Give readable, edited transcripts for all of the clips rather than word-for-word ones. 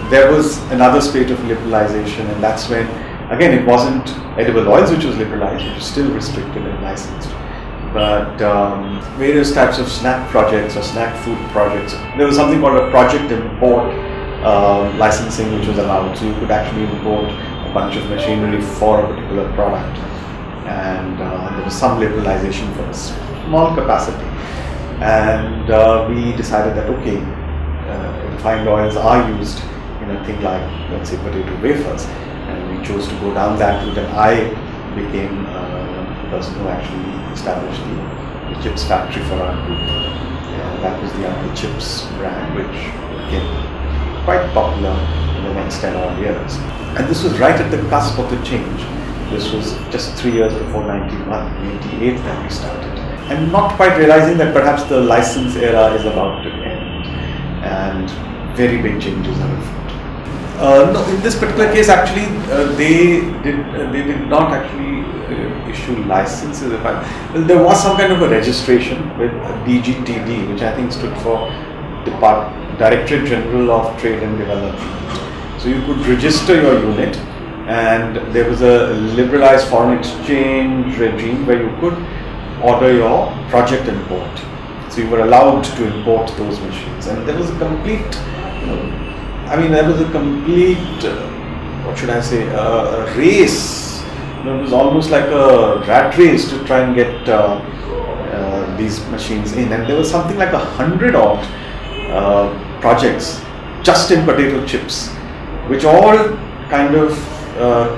there was another spate of liberalization, and that's when, again, it wasn't edible oils which was liberalized, which was still restricted and licensed, but various types of snack projects or snack food projects. There was something called a project import licensing which was allowed, so you could actually import a bunch of machinery for a particular product, and there was some liberalization for a small capacity, and we decided that okay, refined oils are used in a thing like, let's say, potato wafers, and we chose to go down that route, and I became the person who actually established the chips factory for our group. That was the Uncle Chips brand, which became quite popular in the next 10 odd years. And this was right at the cusp of the change. This was just 3 years before 88 that we started. And not quite realizing that perhaps the license era is about to end, and very big changes are afoot. No, in this particular case, actually, they did not actually issue licenses. Well, there was some kind of a registration with DGTD, which I think stood for Directorate General of Trade and Development. So you could register your unit, and there was a liberalized foreign exchange regime where you could order your project import. So you were allowed to import those machines, and there was a complete, what should I say, a race. It was almost like a rat race to try and get these machines in, and there was something like 100 odd projects just in potato chips, which all kind of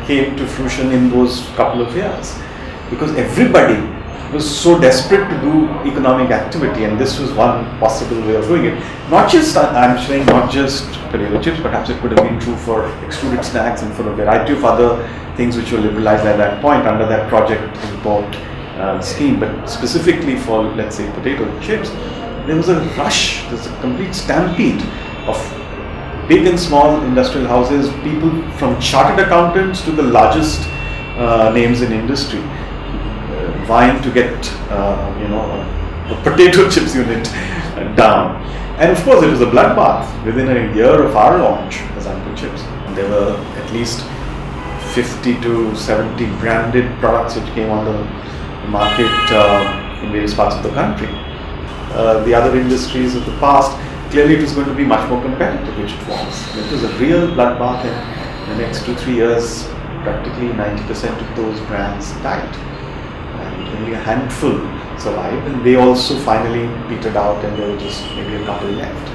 came to fruition in those couple of years, because everybody was so desperate to do economic activity, and this was one possible way of doing it. Not just, I'm saying, not just potato chips, perhaps it could have been true for extruded snacks and for a variety of other things which were liberalized at that point under that project import scheme, but specifically for, let's say, potato chips, there was a rush, there's a complete stampede of big and small industrial houses, people from chartered accountants to the largest names in industry, vying to get a potato chips unit down. And of course, it was a bloodbath. Within a year of our launch as Uncle Chips, there were at least 50 to 70 branded products which came on the market in various parts of the country. The other industries of the past, clearly it was going to be much more competitive, which it was. It was a real bloodbath, and in the next 2-3 years, practically 90% of those brands died. And only a handful survived, and they also finally petered out, and there were just maybe a couple left.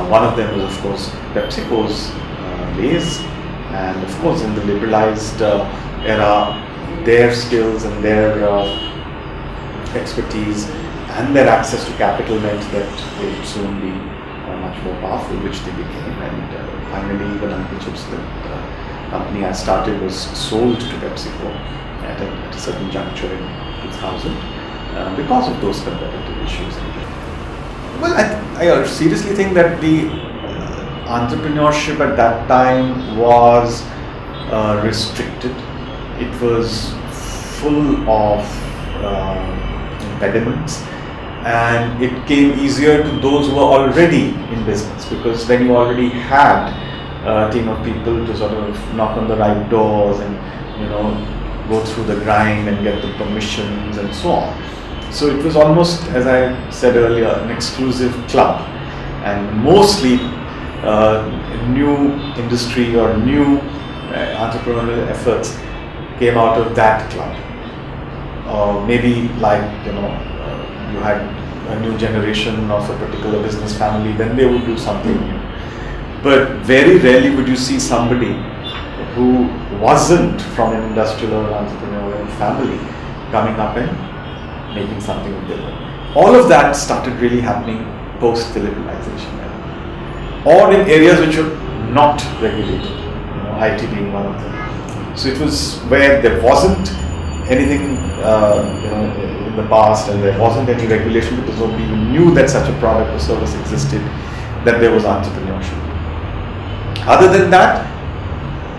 One of them was, of course, Pepsico's Lay's, and of course, in the liberalized era, their skills and their expertise and their access to capital meant that they would soon be much more powerful, which they became. And finally, even Uncle Chips, the company I started, was sold to Pepsico at a certain juncture in 2000 because of those competitive issues. Well, I seriously think that the entrepreneurship at that time was restricted. It was full of impediments, and it came easier to those who were already in business, because then you already had a team of people to sort of knock on the right doors and go through the grind and get the permissions and so on. So it was almost, as I said earlier, an exclusive club, and mostly new industry or new entrepreneurial efforts came out of that club. Maybe like you had a new generation of a particular business family, then they would do something new. But very rarely would you see somebody who wasn't from an industrial or entrepreneurial family coming up and making something of their own. All of that started really happening post the liberalization era, or in areas which were not regulated, IT being one of them. So it was where there wasn't anything in the past, and there wasn't any regulation because nobody even knew that such a product or service existed, that there was entrepreneurship. Other than that,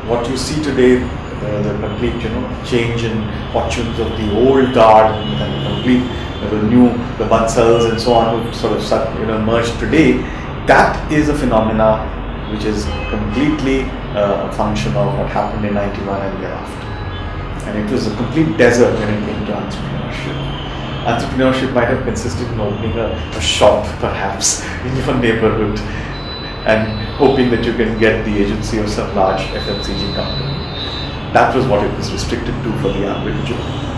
what you see today, the complete change in fortunes of the old guard and the complete the Bansals and so on who sort of merged today, that is a phenomena which is completely a function of what happened in 91 and thereafter. And it was a complete desert when it came to entrepreneurship. Entrepreneurship might have consisted in opening a shop, perhaps, in your neighborhood and hoping that you can get the agency of some large FMCG company. That was what it was restricted to for the individual.